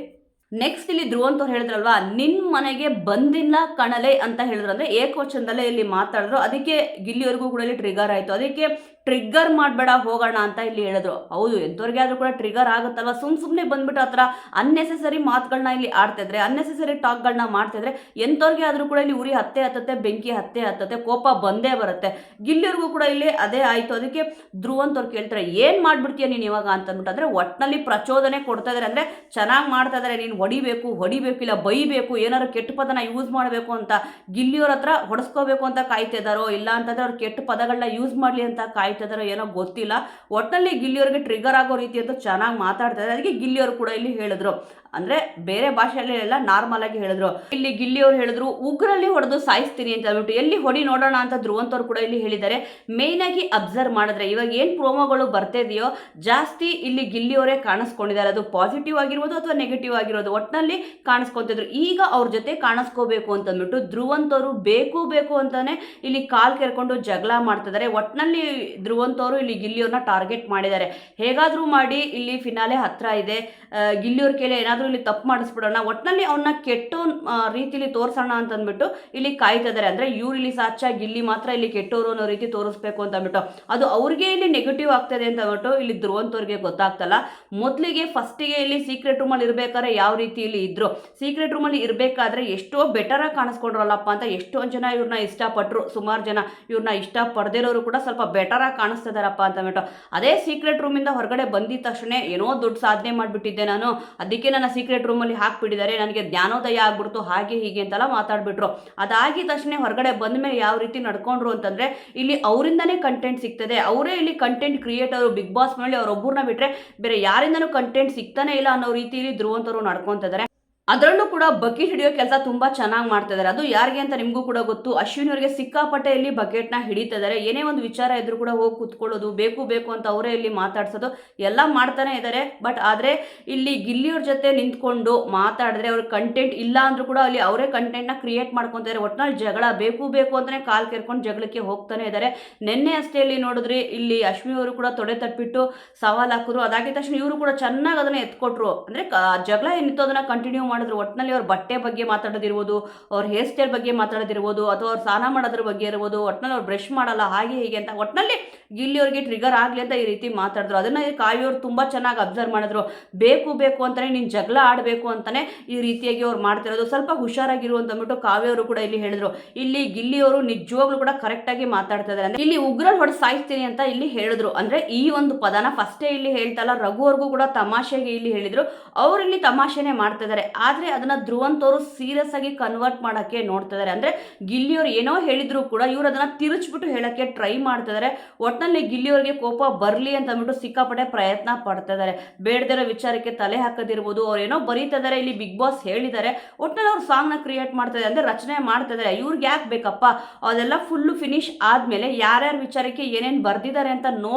ನೆಕ್ಸ್ಟ್ ಇಲ್ಲಿ ಧ್ರುವಂತವ್ರು ಹೇಳಿದ್ರಲ್ವಾ, ನಿನ್ ಮನೆಗೆ ಬಂದಿಲ್ಲ ಕಣಲೆ ಅಂತ ಹೇಳಿದ್ರು. ಅಂದ್ರೆ ಏಕವಚನದಲ್ಲೇ ಇಲ್ಲಿ ಮಾತಾಡಿದ್ರು. ಅದಕ್ಕೆ ಗಿಲ್ಲಿಯವ್ರಿಗೂ ಕೂಡ ಇಲ್ಲಿ ಟ್ರಿಗರ್ ಆಯ್ತು. ಅದಕ್ಕೆ ಟ್ರಿಗ್ಗರ್ ಮಾಡಬೇಡ ಹೋಗೋಣ ಅಂತ ಇಲ್ಲಿ ಹೇಳಿದ್ರು. ಹೌದು, ಎಂಥವ್ರಿಗೆ ಆದ್ರೂ ಕೂಡ ಟ್ರಿಗರ್ ಆಗುತ್ತಲ್ವ. ಸುಮ್ಮನೆ ಬಂದ್ಬಿಟ್ಟು ಆ ಥರ ಅನ್ನೆಸೆಸರಿ ಮಾತುಗಳನ್ನ ಇಲ್ಲಿ ಆಡ್ತಿದ್ರೆ, ಅನ್ನೆಸೆಸರಿ ಟಾಕ್ಗಳನ್ನ ಮಾಡ್ತಿದ್ರೆ ಎಂಥವ್ರಿಗೆ ಆದ್ರೂ ಕೂಡ ಇಲ್ಲಿ ಉರಿ ಹತ್ತೆ ಬೆಂಕಿ ಹತ್ತೆ ಕೋಪ ಬಂದೇ ಬರುತ್ತೆ. ಗಿಲ್ಲಿಯವ್ರಿಗೂ ಕೂಡ ಇಲ್ಲಿ ಅದೇ ಆಯ್ತು. ಅದಕ್ಕೆ ಧ್ರುವಂತವ್ರು ಕೇಳ್ತಾರೆ, ಏನ್ ಮಾಡ್ಬಿಡ್ತೀಯ ನೀನು ಇವಾಗ ಅಂತಂದ್ಬಿಟ್ಟು. ಅಂದ್ರೆ ಒಟ್ಟಿನಲ್ಲಿ ಪ್ರಚೋದನೆ ಕೊಡ್ತಾ ಇದಾರೆ. ಅಂದ್ರೆ ಚೆನ್ನಾಗಿ ಮಾಡ್ತಾ ಇದಾರೆ, ನೀನು ಹೊಡಿಬೇಕು ಇಲ್ಲ ಬೈಬೇಕು, ಏನಾದ್ರು ಕೆಟ್ಟ ಪದನ ಯೂಸ್ ಮಾಡಬೇಕು ಅಂತ ಗಿಲ್ಲಿಯವ್ರ ಹತ್ರ ಹೊಡೆಸ್ಕೋಬೇಕು ಅಂತ ಕಾಯ್ತಿದಾರೋ, ಇಲ್ಲ ಅಂತಂದ್ರೆ ಅವ್ರು ಕೆಟ್ಟ ಪದಗಳನ್ನ ಯೂಸ್ ಮಾಡ್ಲಿ ಅಂತ ಕಾಯ್ತಿದಾರೋ ಏನೋ ಗೊತ್ತಿಲ್ಲ. ಒಟ್ಟಲ್ಲಿ ಗಿಲ್ಲಿಯವ್ರಿಗೆ ಟ್ರಿಗರ್ ಆಗೋ ರೀತಿ ಅಂತ ಚೆನ್ನಾಗಿ ಮಾತಾಡ್ತಾ ಇದ್ದಾರೆ. ಅದಕ್ಕೆ ಗಿಲ್ಲಿಯವರು ಕೂಡ ಇಲ್ಲಿ ಹೇಳಿದ್ರು. ಅಂದ್ರೆ ಬೇರೆ ಭಾಷೆಯಲ್ಲಿ ಎಲ್ಲ ನಾರ್ಮಲ್ ಆಗಿ ಹೇಳಿದ್ರು. ಇಲ್ಲಿ ಗಿಲ್ಲಿಯವ್ರು ಹೇಳಿದ್ರು, ಉಗ್ರಲ್ಲಿ ಹೊಡೆದು ಸಾಯಿಸ್ತೀನಿ ಅಂತ ಹೇಳ್ಬಿಟ್ಟು. ಎಲ್ಲಿ ಹೊಡಿ ನೋಡೋಣ ಅಂತ ಧ್ರುವಂತವ್ರು ಕೂಡ ಇಲ್ಲಿ ಹೇಳಿದ್ದಾರೆ. ಮೇನ್ ಆಗಿ ಅಬ್ಸರ್ವ್ ಮಾಡಿದ್ರೆ ಇವಾಗ ಏನ್ ಪ್ರೋಮೋಗಳು ಬರ್ತಾ ಇದೆಯೋ ಜಾಸ್ತಿ ಇಲ್ಲಿ ಗಿಲ್ಲಿಯವರೇ ಕಾಣಿಸ್ಕೊಂಡಿದ್ದಾರೆ. ಅದು ಪಾಸಿಟಿವ್ ಆಗಿರ್ಬೋದು ಅಥವಾ ನೆಗೆಟಿವ್ ಆಗಿರೋದು, ಒಟ್ಟಿನಲ್ಲಿ ಕಾಣಿಸ್ಕೊಂತಿದ್ರು. ಈಗ ಅವ್ರ ಜೊತೆ ಕಾಣಿಸ್ಕೋಬೇಕು ಅಂತಂದ್ಬಿಟ್ಟು ಧ್ರುವಂತವ್ರು ಬೇಕು ಅಂತಾನೆ ಇಲ್ಲಿ ಕಾಲ್ ಕೆರ್ಕೊಂಡು ಜಗಳ ಮಾಡ್ತಿದ್ದಾರೆ. ಒಟ್ಟಿನಲ್ಲಿ ಧ್ರುವಂತವ್ರು ಇಲ್ಲಿ ಗಿಲ್ಲಿಯವ್ರನ್ನ ಟಾರ್ಗೆಟ್ ಮಾಡಿದ್ದಾರೆ. ಹೇಗಾದ್ರೂ ಮಾಡಿ ಇಲ್ಲಿ ಫಿನಾಲೆ ಹತ್ರ ಇದೆ, ಗಿಲ್ಲಿಯವ್ರ ಕೇಳಿ ಏನಾದ್ರೂ ಇಲ್ಲಿ ತಪ್ಪು ಮಾಡಿಸ್ಬಿಡೋಣ, ಒಟ್ಟಿನಲ್ಲಿ ಅವನ್ನ ಕೆಟ್ಟ ರೀತಿಲಿ ತೋರ್ಸೋಣ ಅಂತಂದ್ಬಿಟ್ಟು ಇಲ್ಲಿ ಕಾಯ್ತಿದ್ದಾರೆ. ಅಂದ್ರೆ ಇವ್ರು ಇಲ್ಲಿ ಸಾಚ, ಗಿಲ್ಲಿ ಮಾತ್ರ ಇಲ್ಲಿ ಕೆಟ್ಟವರು ಅನ್ನೋ ರೀತಿ ತೋರಿಸ್ಬೇಕು ಅಂತ ಅಂದ್ಬಿಟ್ಟು ಅದು ಅವ್ರಿಗೆ ಇಲ್ಲಿ ನೆಗೆಟಿವ್ ಆಗ್ತದೆ ಅಂತ ಅಂದ್ಬಿಟ್ಟು ಇಲ್ಲಿ ಧ್ರುವಂತವ್ರಿಗೆ ಗೊತ್ತಾಗ್ತಲ್ಲ. ಮೊದಲಿಗೆ ಫಸ್ಟಿಗೆ ಇಲ್ಲಿ ಸೀಕ್ರೆಟ್ ರೂಮಲ್ಲಿ ಇರ್ಬೇಕಾದ್ರೆ ಯಾವ ರೀತಿ ಇಲ್ಲಿ ಇದ್ರು, ಸೀಕ್ರೆಟ್ ರೂಮಲ್ಲಿ ಇರಬೇಕಾದ್ರೆ ಎಷ್ಟೋ ಬೆಟರ್ ಆಗಿ ಕಾಣಿಸ್ಕೊಂಡ್ರಲ್ಲಪ್ಪ ಅಂತ ಎಷ್ಟೊಂದು ಜನ ಇವ್ರನ್ನ ಇಷ್ಟಪಟ್ಟರು. ಸುಮಾರು ಜನ ಇವ್ರನ್ನ ಇಷ್ಟಪಡ್ದಿರೋರು ಕೂಡ ಸ್ವಲ್ಪ ಬೆಟರ್ ಆಗಿ ಕಾಣಿಸ್ತಿದಾರಪ್ಪ ಅಂತ ಅಂದ್ಬಿಟ್ಟು. ಅದೇ ಸೀಕ್ರೆಟ್ ರೂಮಿಂದ ಹೊರಗಡೆ ಬಂದಿದ ತಕ್ಷಣ ಏನೋ ದೊಡ್ಡ ಸಾಧನೆ ಮಾಡಿಬಿಟ್ಟಿದ್ದೆ ನಾನು, ಅದಕ್ಕೆ ನನ್ನ ಸೀಕ್ರೆಟ್ ರೂಮಲ್ಲಿ ಹಾಕ್ಬಿಟ್ಟಿದ್ದಾರೆ, ನನಗೆ ಜ್ಞಾನೋದಯ ಆಗ್ಬಿಡ್ತು ಹಾಗೆ ಹೀಗೆ ಅಂತೆಲ್ಲ ಮಾತಾಡ್ಬಿಟ್ರು. ಅದಾಗಿದ ತಕ್ಷಣ ಹೊರಗಡೆ ಬಂದ ಮೇಲೆ ಯಾವ ರೀತಿ ನಡ್ಕೊಂಡ್ರು ಅಂತಂದ್ರೆ ಇಲ್ಲಿ ಅವರಿಂದನೇ ಕಂಟೆಂಟ್ ಸಿಗ್ತದೆ. ಅವರೇ ಇಲ್ಲಿ ಕಂಟೆಂಟ್ ಕ್ರಿಯೇಟರ್. ಬಿಗ್ ಬಾಸ್ ಮೇಲೆ ಅವರೊಬ್ಬರನ್ನ ಬಿಟ್ರೆ ಬೇರೆ ಯಾರಿಂದನೂ ಕಂಟೆಂಟ್ ಸಿಗ್ತಾನೆ ಇಲ್ಲ ಅನ್ನೋ ರೀತಿಯಲ್ಲಿ ಧ್ರುವಂತವ್ರು ನಡ್ಕೊಂತಿದ್ದಾರೆ. ಅದರಲ್ಲೂ ಕೂಡ ಬಕೆಟ್ ಹಿಡಿಯೋ ಕೆಲಸ ತುಂಬಾ ಚೆನ್ನಾಗಿ ಮಾಡ್ತಿದ್ದಾರೆ. ಅದು ಯಾರಿಗೆ ಅಂತ ನಿಮಗೂ ಕೂಡ ಗೊತ್ತು. ಅಶ್ವಿನಿ ಅವರಿಗೆ ಸಿಕ್ಕಾಪಟ್ಟೆ ಇಲ್ಲಿ ಬಕೆಟ್ನ ಹಿಡಿತಿದ್ದಾರೆ. ಏನೇ ಒಂದು ವಿಚಾರ ಇದ್ರೂ ಕೂಡ ಹೋಗಿ ಕುತ್ಕೊಳ್ಳೋದು, ಬೇಕು ಅಂತ ಅವರೇ ಇಲ್ಲಿ ಮಾತಾಡ್ಸೋದು ಎಲ್ಲ ಮಾಡ್ತಾನೆ ಇದ್ದಾರೆ. ಬಟ್ ಆದರೆ ಇಲ್ಲಿ ಗಿಲ್ಲಿಯವ್ರ ಜೊತೆ ನಿಂತ್ಕೊಂಡು ಮಾತಾಡಿದ್ರೆ ಅವ್ರ ಕಂಟೆಂಟ್ ಇಲ್ಲ ಅಂದ್ರೂ ಕೂಡ ಅಲ್ಲಿ ಅವರೇ ಕಂಟೆಂಟ್ನ ಕ್ರಿಯೇಟ್ ಮಾಡ್ಕೊತಾರೆ. ಒಟ್ಟಿನಲ್ಲಿ ಜಗಳ ಬೇಕು ಅಂತಾನೆ ಕಾಲ್ ಕೆರ್ಕೊಂಡು ಜಗಳಕ್ಕೆ ಹೋಗ್ತಾನೆ ಇದ್ದಾರೆ. ನಿನ್ನೆ ಅಷ್ಟೇ ಇಲ್ಲಿ ನೋಡಿದ್ರಿ, ಇಲ್ಲಿ ಅಶ್ವಿನಿ ಅವರು ಕೂಡ ತೊಡೆ ತಟ್ಬಿಟ್ಟು ಸವಾಲ್ ಹಾಕಿದ್ರು. ಅದಾಗಿದ ತಕ್ಷಣ ಇವರು ಕೂಡ ಚೆನ್ನಾಗಿ ಅದನ್ನ ಎತ್ಕೊಟ್ರು. ಅಂದ್ರೆ ಜಗಳ ಏನಿತ್ತು ಅದನ್ನ ಕಂಟಿನ್ಯೂ ಮಾಡಿದ್ರು. ಒಟ್ಟಿನಲ್ಲಿ ಅವ್ರ ಬಟ್ಟೆ ಬಗ್ಗೆ ಮಾತಾಡೋದಿರ್ಬೋದು, ಅವ್ರ ಹೇರ್ ಸ್ಟೈಲ್ ಬಗ್ಗೆ ಮಾತಾಡೋದಿರ್ಬೋದು, ಅಥವಾ ಅವ್ರು ಸ್ನಾನ ಮಾಡೋದ್ರ ಬಗ್ಗೆ ಇರ್ಬೋದು, ಒಟ್ಟಿನಲ್ಲಿ ಅವ್ರು ಬ್ರಷ್ ಮಾಡಲ್ಲ ಹಾಗೆ ಹೀಗೆ ಅಂತ ಒಟ್ಟಿನಲ್ಲಿ ಗಿಲ್ಲಿಯವ್ರಿಗೆ ಟ್ರಿಗರ್ ಆಗಲಿ ಅಂತ ಈ ರೀತಿ ಮಾತಾಡಿದ್ರು. ಅದನ್ನ ಕಾವ್ಯವ್ರು ತುಂಬಾ ಚೆನ್ನಾಗಿ ಅಬ್ಸರ್ವ್ ಮಾಡಿದ್ರು. ಬೇಕು ಅಂತಾನೆ ನೀನು ಜಗಳ ಆಡಬೇಕು ಅಂತಾನೆ ಈ ರೀತಿಯಾಗಿ ಅವ್ರು ಮಾಡ್ತಿರೋದು, ಸ್ವಲ್ಪ ಹುಷಾರಾಗಿರು ಅಂತ ಅಂದ್ಬಿಟ್ಟು ಕಾವ್ಯವರು ಕೂಡ ಇಲ್ಲಿ ಹೇಳಿದ್ರು. ಇಲ್ಲಿ ಗಿಲ್ಲಿಯವರು ನಿಜವಾಗ್ಲೂ ಕೂಡ ಕರೆಕ್ಟ್ ಆಗಿ ಮಾತಾಡ್ತಾ ಇದ್ದಾರೆ. ಅಂದ್ರೆ ಇಲ್ಲಿ ಉಗ್ರಲ್ಲಿ ಹೊಡೆದು ಸಾಯಿಸ್ತೀನಿ ಅಂತ ಇಲ್ಲಿ ಹೇಳಿದ್ರು. ಅಂದ್ರೆ ಈ ಒಂದು ಪದನ ಫಸ್ಟೇ ಇಲ್ಲಿ ಹೇಳ್ತಲ್ಲ, ರಘು ಅವ್ರಿಗೂ ಕೂಡ ತಮಾಷೆಗೆ ಇಲ್ಲಿ ಹೇಳಿದ್ರು. ಅವ್ರು ಇಲ್ಲಿ ತಮಾಷೆನೆ ಮಾಡ್ತಾ ಇದ್ದಾರೆ. ಆ ಆದರೆ ಅದನ್ನ ಧ್ರುವಂತ್ ಅವರು ಸೀರಿಯಸ್ ಆಗಿ ಕನ್ವರ್ಟ್ ಮಾಡೋಕ್ಕೆ ನೋಡ್ತಿದ್ದಾರೆ. ಅಂದರೆ ಗಿಲ್ಲಿಯವ್ರು ಏನೋ ಹೇಳಿದ್ರು ಕೂಡ ಇವ್ರು ಅದನ್ನ ತಿರುಚ್ಬಿಟ್ಟು ಹೇಳಕ್ಕೆ ಟ್ರೈ ಮಾಡ್ತಿದ್ದಾರೆ. ಒಟ್ಟಿನಲ್ಲಿ ಗಿಲ್ಲಿಯವ್ರಿಗೆ ಕೋಪ ಬರಲಿ ಅಂತ ಅಂದ್ಬಿಟ್ಟು ಸಿಕ್ಕಾಪಟ್ಟೆ ಪ್ರಯತ್ನ ಪಡ್ತಾ ಇದ್ದಾರೆ. ಬೇಡದಿರೋ ವಿಚಾರಕ್ಕೆ ತಲೆ ಹಾಕೋದಿರ್ಬೋದು, ಅವ್ರು ಏನೋ ಬರೀತಾ ಇದ್ದಾರೆ, ಇಲ್ಲಿ ಬಿಗ್ ಬಾಸ್ ಹೇಳಿದ್ದಾರೆ. ಒಟ್ಟಿನಲ್ಲಿ ಅವ್ರು ಸಾಂಗ್ನ ಕ್ರಿಯೇಟ್ ಮಾಡ್ತಾ ಇದ್ದಾರೆ, ಅಂದರೆ ರಚನೆ ಮಾಡ್ತಾ ಇದ್ದಾರೆ. ಇವ್ರಿಗೆ ಯಾಕೆ ಬೇಕಪ್ಪ, ಅದೆಲ್ಲ ಫುಲ್ಲು ಫಿನಿಶ್ ಆದಮೇಲೆ ಯಾರ್ಯಾರ ವಿಚಾರಕ್ಕೆ ಏನೇನು ಬರ್ದಿದ್ದಾರೆ ಅಂತ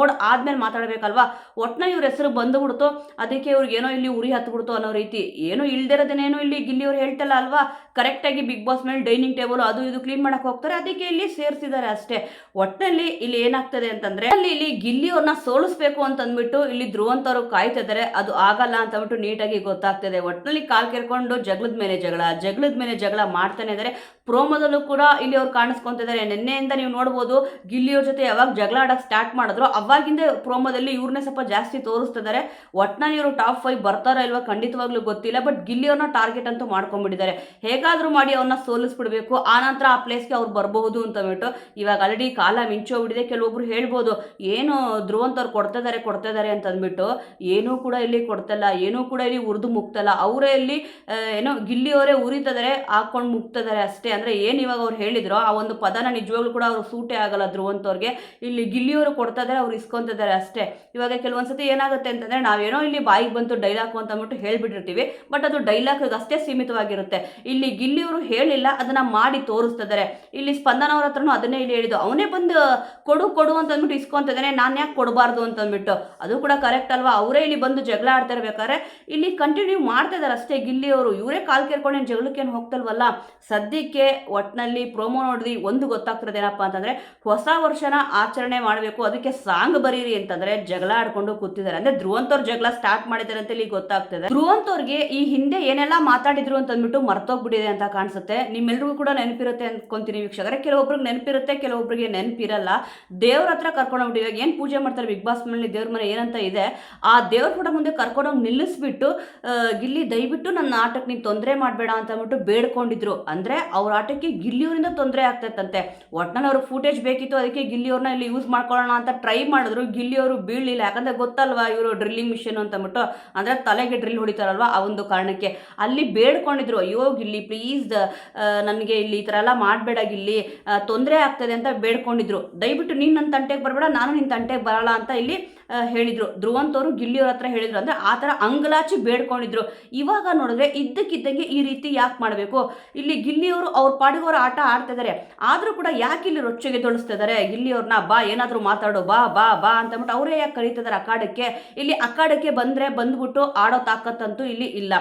ಆದ್ಮೇಲೆ ಮಾತಾಡಬೇಕಲ್ವಾ. ಒಟ್ಟಿನಲ್ಲಿ ಇವ್ರ ಹೆಸರು ಬಂದುಬಿಡ್ತು, ಅದಕ್ಕೆ ಇವ್ರಿಗೆ ಏನೋ ಇಲ್ಲಿ ಉರಿ ಹತ್ಬಿಡ್ತು ಅನ್ನೋ ರೀತಿ. ಏನೋ ಇಲ್ದಿರೋದನ್ನೇನು ಇಲ್ಲಿ ಗಿಲ್ಲಿಯವ್ರು ಹೇಳ್ತಲ್ಲ ಅಲ್ವಾ, ಕರೆಕ್ಟಾಗಿ ಬಿಗ್ ಬಾಸ್ ಮೇಲೆ ಡೈನಿಂಗ್ ಟೇಬಲ್ ಅದು ಇದು ಕ್ಲೀನ್ ಮಾಡಕ್ಕೆ ಹೋಗ್ತಾರೆ, ಅದಕ್ಕೆ ಇಲ್ಲಿ ಸೇರಿಸಿದ್ದಾರೆ ಅಷ್ಟೇ. ಒಟ್ಟಿನಲ್ಲಿ ಇಲ್ಲಿ ಏನಾಗ್ತದೆ ಅಂತಂದ್ರೆ ಇಲ್ಲಿ ಗಿಲ್ಲಿಯವ್ರನ್ನ ಸೋಲಿಸ್ಬೇಕು ಅಂತ ಅಂದ್ಬಿಟ್ಟು ಇಲ್ಲಿ ಧ್ರುವಂತ್ ಅವರು ಕಾಯ್ತಾ ಇದ್ದಾರೆ. ಅದು ಆಗಲ್ಲ ಅಂತ ಅಂದ್ಬಿಟ್ಟು ನೀಟಾಗಿ ಗೊತ್ತಾಗ್ತದೆ. ಒಟ್ಟಿನಲ್ಲಿ ಕಾಲ್ ಕೆರ್ಕೊಂಡು ಜಗಳದ ಮೇಲೆ ಜಗಳ ಮಾಡ್ತಾನೆ ಇದ್ದಾರೆ. ಪ್ರೋಮೋದಲ್ಲೂ ಕೂಡ ಇಲ್ಲಿ ಅವ್ರು ಕಾಣಿಸ್ಕೊಂತಿದ್ದಾರೆ. ನಿನ್ನೆಯಿಂದ ನೀವು ನೋಡ್ಬೋದು, ಗಿಲ್ಲಿಯವ್ರ ಜೊತೆ ಯಾವಾಗ ಜಗಳ ಆಡಕ್ಕೆ ಸ್ಟಾರ್ಟ್ ಮಾಡಿದ್ರು ಅವಾಗಿಂದ ಪ್ರೋಮೋದಲ್ಲಿ ಇವ್ರನ್ನೇ ಸ್ವಲ್ಪ ಜಾಸ್ತಿ ತೋರಿಸ್ತಿದ್ದಾರೆ. ಒಟ್ಟಿನಲ್ಲಿ ಇವರು ಟಾಪ್ 5 ಬರ್ತಾರ ಇಲ್ವಾ ಖಂಡಿತವಾಗ್ಲೂ ಗೊತ್ತಿಲ್ಲ, ಬಟ್ ಗಿಲ್ಲಿಯವ್ರನ್ನ ಟಾರ್ಗೆಟ್ ಅಂತೂ ಮಾಡ್ಕೊಂಡ್ಬಿಟ್ಟಿದ್ದಾರೆ. ಹೇಗಾದ್ರೂ ಮಾಡಿ ಅವ್ರನ್ನ ಸೋಲಿಸ್ಬಿಡ್ಬೇಕು, ಆನಂತರ ಆ ಪ್ಲೇಸ್ಗೆ ಅವ್ರು ಬರಬಹುದು ಅಂತ ಅಂದ್ಬಿಟ್ಟು. ಇವಾಗ ಆಲ್ರೆಡಿ ಕಾಲ ಮಿಂಚೋಗ್ಬಿಟ್ಟಿದೆ. ಕೆಲವೊಬ್ರು ಹೇಳ್ಬೋದು ಏನು ಧ್ರುವಂತ್ ಅವ್ರು ಕೊಡ್ತಿದ್ದಾರೆ ಅಂತ ಅಂದ್ಬಿಟ್ಟು. ಏನೂ ಕೂಡ ಇಲ್ಲಿ ಕೊಡ್ತಲ್ಲ, ಏನೂ ಕೂಡ ಇಲ್ಲಿ ಉರಿದು ಮುಗ್ತಲ್ಲ. ಅವರೇ ಇಲ್ಲಿ ಏನೋ ಗಿಲ್ಲಿಯವರೇ ಉರಿತಿದ್ದಾರೆ, ಹಾಕೊಂಡು ಮುಗ್ತಿದ್ದಾರೆ ಅಷ್ಟೇ. ಅಂದರೆ ಏನು ಇವಾಗ ಅವ್ರು ಹೇಳಿದ್ರು ಆ ಒಂದು ಪದನ ನಿಜವಾಗ್ಲೂ ಕೂಡ ಅವ್ರು ಸೂಟೇ ಆಗಲ್ಲ ಧ್ರುವಂತ್ ಅವ್ರಿಗೆ. ಇಲ್ಲಿ ಗಿಲ್ಲಿಯವರು ಕೊಡ್ತಾ ಇದ್ದಾರೆ, ಅವ್ರು ಇಸ್ಕೊಂತಿದ್ದಾರೆ ಅಷ್ಟೇ. ಇವಾಗ ಕೆಲವೊಂದ್ಸತಿ ಏನಾಗುತ್ತೆ ಅಂತಂದರೆ ನಾವೇನೋ ಇಲ್ಲಿ ಬಾಯಿಗೆ ಬಂತು ಡೈಲಾಗು ಅಂತ ಅಂದ್ಬಿಟ್ಟು ಹೇಳ್ಬಿಟ್ಟಿರ್ತೀವಿ, ಬಟ್ ಅದು ಡೈಲಾಗ್ ಅಷ್ಟೇ ಸೀಮಿತವಾಗಿರುತ್ತೆ. ಇಲ್ಲಿ ಗಿಲ್ಲಿಯವರು ಹೇಳಿಲ್ಲ, ಅದನ್ನ ಮಾಡಿ ತೋರಿಸ್ತಿದ್ದಾರೆ. ಇಲ್ಲಿ ಸ್ಪಂದನ ಅವ್ರ ಹತ್ರನೂ ಅದನ್ನೇ ಇಲ್ಲಿ ಹೇಳಿದ್ದು, ಅವನೇ ಬಂದು ಕೊಡು ಅಂತ ಅಂದ್ಬಿಟ್ಟು ಇಸ್ಕೊಂತಿದ್ದಾನೆ, ನಾನು ಯಾಕೆ ಕೊಡಬಾರ್ದು ಅಂತ ಅಂದ್ಬಿಟ್ಟು. ಅದು ಕೂಡ ಕರೆಕ್ಟ್ ಅಲ್ವಾ. ಅವರೇ ಇಲ್ಲಿ ಬಂದು ಜಗಳ ಆಡ್ತಾ ಇರ್ಬೇಕಾದ್ರೆ ಇಲ್ಲಿ ಕಂಟಿನ್ಯೂ ಮಾಡ್ತಾ ಇದ್ದಾರೆ ಅಷ್ಟೇ ಗಿಲ್ಲಿಯವರು. ಇವರೇ ಕಾಲ್ ಕೇರ್ಕೊಂಡು ಜಗಳಕ್ಕೇನು ಹೋಗ್ತಲ್ವಲ್ಲ. ಸದ್ಯಕ್ಕೆ ಒಟ್ಟಿನಲ್ಲಿ ಪ್ರೋಮೋ ನೋಡಿದ್ವಿ, ಒಂದು ಗೊತ್ತಾಗ್ತದೆ ಏನಪ್ಪ ಅಂತಂದ್ರೆ ಹೊಸ ವರ್ಷನ ಆಚರಣೆ ಮಾಡಬೇಕು, ಅದಕ್ಕೆ ಸಾಂಗ್ ಬರೀರಿ ಅಂತಂದ್ರೆ ಜಗಳ ಆಡ್ಕೊಂಡು ಕೂತಿದ್ದಾರೆ. ಅಂದ್ರೆ ಧ್ರುವಂತ್ ಅವ್ರ ಜಗಳ ಸ್ಟಾರ್ಟ್ ಮಾಡಿದ್ದಾರೆ ಅಂತ ಇಲ್ಲಿ ಗೊತ್ತಾಗ್ತದೆ. ಧ್ರುವಂತ್ ಅವ್ರಿಗೆ ಈ ಹಿಂದೆ ಏನೆಲ್ಲ ಮಾತಾಡಿದ್ರು ಅಂತ ಅಂದ್ಬಿಟ್ಟು ಮರ್ತೋಗ್ಬಿಟ್ಟಿದೆ ಅಂತ ಕಾಣಿಸುತ್ತೆ. ನಿಮ್ಮೆಲ್ರಿಗೂ ಕೂಡ ನೆನಪಿರುತ್ತೆ ಅನ್ಕೊಂತೀನಿ ವೀಕ್ಷಕರೇ. ಕೆಲವೊಬ್ರಿಗೆ ನೆನಪಿರುತ್ತೆ, ಕೆಲವೊಬ್ರಿಗೆ ನೆನಪಿರಲ್ಲ. ದೇವ್ರ ಹತ್ರ ಕರ್ಕೊಂಡೋಗ್ಬಿಟ್ಟು ಇವಾಗ ಏನು ಪೂಜೆ ಮಾಡ್ತಾರೆ ಬಿಗ್ ಬಾಸ್ ಮನೇಲಿ, ದೇವ್ರ ಮನೆ ಏನಂತ ಇದೆ, ಆ ದೇವ್ರ ಕೂಡ ಮುಂದೆ ಕರ್ಕೊಂಡೋಗಿ ನಿಲ್ಲಿಸ್ಬಿಟ್ಟು ಗಿಲ್ಲಿ ದಯವಿಟ್ಟು ನನ್ನ ಆಟಕ್ಕೆ ನೀನು ತೊಂದರೆ ಮಾಡಬೇಡ ಅಂತ ಅಂದ್ಬಿಟ್ಟು ಬೇಡ್ಕೊಂಡಿದ್ರು. ಅಂದ್ರೆ ಅವ್ರ ಆಟಕ್ಕೆ ಗಿಲ್ಲಿಯವರಿಂದ ತೊಂದರೆ ಆಗ್ತೈತಂತೆ. ಒಟ್ನಲ್ಲಿ ಅವ್ರಿಗೆ ಫೂಟೇಜ್ ಬೇಕಿತ್ತು, ಅದಕ್ಕೆ ಗಿಲ್ಲಿಯವ್ರನ್ನ ಇಲ್ಲಿ ಯೂಸ್ ಮಾಡ್ಕೊಳ್ಳೋಣ ಅಂತ ಟ್ರೈ ಮಾಡಿದ್ರು. ಗಿಲ್ಲಿಯವರು ಬೀಳಲಿಲ್ಲ, ಯಾಕಂದ್ರೆ ಗೊತ್ತಲ್ವಾ ಇವರು ಡ್ರಿಲ್ಲಿಂಗ್ ಮಿಷನ್ ಅಂತ ಅಂದ್ಬಿಟ್ಟು, ಅಂದ್ರೆ ತಲೆಗೆ ಡ್ರಿಲ್ ಹೊಡಿತಾರಲ್ವಾ ಆ ಒಂದು ಕಾರಣಕ್ಕೆ ಅಲ್ಲಿ ಬೇಡ್ಕೊಂಡಿದ್ರು. ಅಯ್ಯೋ ಗಿಲ್ಲಿ ಪ್ಲೀಸ್ ನನಗೆ ಇಲ್ಲಿ ಈ ಥರ ಎಲ್ಲ ಮಾಡಬೇಡ ಗಿಲ್ಲಿ, ತೊಂದರೆ ಆಗ್ತದೆ ಅಂತ ಬೇಡ್ಕೊಂಡಿದ್ರು. ದಯವಿಟ್ಟು ನೀನು ನನ್ನ ತಂಟೆಗೆ ಬರಬೇಡ, ನಾನು ನಿನ್ನ ತಂಟೆಗೆ ಬರಲ್ಲ ಅಂತ ಇಲ್ಲಿ ಹೇಳಿದ್ರು. ಧ್ರುವಂತ್ ಅವರು ಗಿಲ್ಲಿಯವ್ರ ಹತ್ರ ಹೇಳಿದ್ರು. ಅಂದ್ರೆ ಆ ಥರ ಅಂಗಲಾಚಿ ಬೇಡ್ಕೊಂಡಿದ್ರು. ಇವಾಗ ನೋಡಿದ್ರೆ ಇದ್ದಕ್ಕಿದ್ದಂಗೆ ಈ ರೀತಿ ಯಾಕೆ ಮಾಡಬೇಕು, ಇಲ್ಲಿ ಗಿಲ್ಲಿಯವರು ಅವ್ರ ಪಾಡಿಗೋರ ಆಟ ಆಡ್ತಿದ್ದಾರೆ, ಆದರೂ ಕೂಡ ಯಾಕೆ ಇಲ್ಲಿ ರೊಚ್ಚಿಗೆ ತೊಳಸ್ತಿದ್ದಾರೆ ಗಿಲ್ಲಿಯವ್ರನ್ನ, ಬಾ ಏನಾದರೂ ಮಾತಾಡೋ, ಬಾ ಬಾ ಬಾ ಅಂತಂದ್ಬಿಟ್ಟು ಅವರೇ ಯಾಕೆ ಕರೀತಿದ್ದಾರೆ ಅಖಾಡಕ್ಕೆ. ಇಲ್ಲಿ ಅಖಾಡಕ್ಕೆ ಬಂದ್ಬಿಟ್ಟು ಆಡೋ ತಾಕತ್ತಂತೂ ಇಲ್ಲಿ ಇಲ್ಲ.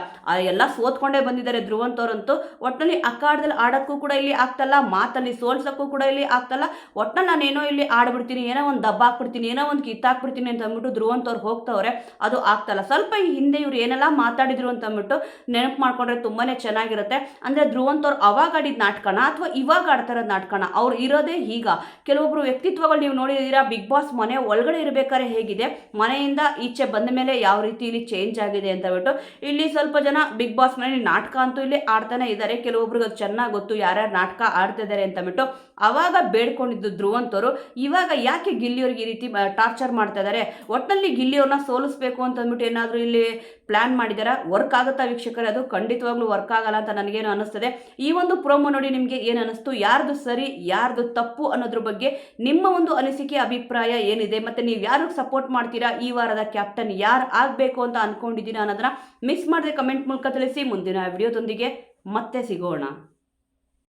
ಎಲ್ಲ ಸೋತ್ಕೊಂಡೇ ಬಂದಿದ್ದಾರೆ ಧ್ರುವಂತ್ ಅವರಂತೂ. ಒಟ್ಟಿನಲ್ಲಿ ಅಖಾಡದಲ್ಲಿ ಆಡೋಕ್ಕೂ ಕೂಡ ಇಲ್ಲಿ ಆಗ್ತಲ್ಲ, ಮಾತಲ್ಲಿ ಸೋಲ್ಸೋಕ್ಕೂ ಕೂಡ ಇಲ್ಲಿ ಆಗ್ತಲ್ಲ. ಒಟ್ಟಿನಲ್ಲಿ ನಾನೇನೋ ಇಲ್ಲಿ ಆಡ್ಬಿಡ್ತೀನಿ, ಏನೋ ಒಂದು ದಬ್ಬ ಹಾಕ್ಬಿಡ್ತೀನಿ, ಏನೋ ಒಂದು ಕಿತ್ತಾಕ್ಬಿಡ್ತೀನಿ ಅಂತ ಅಂದ್ಬಿಟ್ಟು ಧ್ರುವಂತ್ ಅವ್ರು ಹೋಗ್ತವ್ರೆ, ಅದು ಆಗ್ತಲ್ಲ. ಸ್ವಲ್ಪ ಈ ಹಿಂದೆ ಇವ್ರು ಏನೆಲ್ಲ ಮಾತಾಡಿದ್ರು ಅಂತ ಅಂದ್ಬಿಟ್ಟು ನೆನಪು ಮಾಡ್ಕೊಂಡ್ರೆ ತುಂಬಾನೇ ಚೆನ್ನಾಗಿರುತ್ತೆ. ಅಂದ್ರೆ ಧ್ರುವಂತ್ ಅವ್ರು ಅವಾಗ ಆಡಿದ ನಾಟಕನ ಅಥವಾ ಇವಾಗ ಆಡ್ತಾ ಇರೋದು ನಾಟಕನ, ಅವ್ರು ಇರೋದೇ ಈಗ. ಕೆಲವೊಬ್ರು ವ್ಯಕ್ತಿತ್ವಗಳು ನೀವು ನೋಡಿದ್ದೀರಾ, ಬಿಗ್ ಬಾಸ್ ಮನೆ ಒಳಗಡೆ ಇರಬೇಕಾದ್ರೆ ಹೇಗಿದೆ, ಮನೆಯಿಂದ ಈಚೆ ಬಂದ ಮೇಲೆ ಯಾವ ರೀತಿ ಇಲ್ಲಿ ಚೇಂಜ್ ಆಗಿದೆ ಅಂತ ಹೇಳ್ಬಿಟ್ಟು. ಇಲ್ಲಿ ಸ್ವಲ್ಪ ಜನ ಬಿಗ್ ಬಾಸ್ ಮನೆ ನಾಟಕ ಅಂತೂ ಇಲ್ಲಿ ಆಡ್ತಾನೆ ಇದ್ದಾರೆ. ಕೆಲವೊಬ್ರಿಗೆ ಅದು ಚೆನ್ನಾಗಿ ಗೊತ್ತು ಯಾರ್ಯಾರು ನಾಟಕ ಆಡ್ತಾ ಇದ್ದಾರೆ ಅಂತ ಅಂದ್ಬಿಟ್ಟು. ಅವಾಗ ಬೇಡ್ಕೊಂಡಿದ್ದು ಧ್ರುವಂತ್ ಅವರು, ಇವಾಗ ಯಾಕೆ ಗಿಲ್ಲಿಯವ್ರಿಗೆ ಈ ರೀತಿ ಟಾರ್ಚರ್ ಮಾಡ್ತಾ ಇದ್ದಾರೆ. ಒಟ್ಟಿನಲ್ಲಿ ಗಿಲ್ಲಿಯವ್ರನ್ನ ಸೋಲಿಸ್ಬೇಕು ಅಂತ ಅಂದ್ಬಿಟ್ಟು ಏನಾದರೂ ಇಲ್ಲಿ ಪ್ಲಾನ್ ಮಾಡಿದಾರ. ವರ್ಕ್ ಆಗುತ್ತಾ ವೀಕ್ಷಕರೇ? ಅದು ಖಂಡಿತವಾಗ್ಲೂ ವರ್ಕ್ ಆಗಲ್ಲ ಅಂತ ನನಗೇನು ಅನ್ನಿಸ್ತದೆ. ಈ ಒಂದು ಪ್ರೋಮೋ ನೋಡಿ ನಿಮಗೆ ಏನು ಅನ್ನಿಸ್ತು, ಯಾರ್ದು ಸರಿ ಯಾರ್ದು ತಪ್ಪು ಅನ್ನೋದ್ರ ಬಗ್ಗೆ ನಿಮ್ಮ ಒಂದು ಅನಿಸಿಕೆ ಅಭಿಪ್ರಾಯ ಏನಿದೆ, ಮತ್ತೆ ನೀವು ಯಾರಿಗೆ ಸಪೋರ್ಟ್ ಮಾಡ್ತೀರಾ, ಈ ವಾರದ ಕ್ಯಾಪ್ಟನ್ ಯಾರು ಆಗಬೇಕು ಅಂತ ಅನ್ಕೊಂಡಿದ್ದೀರಾ ಅನ್ನೋದನ್ನ ಮಿಸ್ ಮಾಡದೆ ಕಮೆಂಟ್ ಮೂಲಕ ತಿಳಿಸಿ. ಮುಂದಿನ ವಿಡಿಯೋದೊಂದಿಗೆ ಮತ್ತೆ ಸಿಗೋಣ.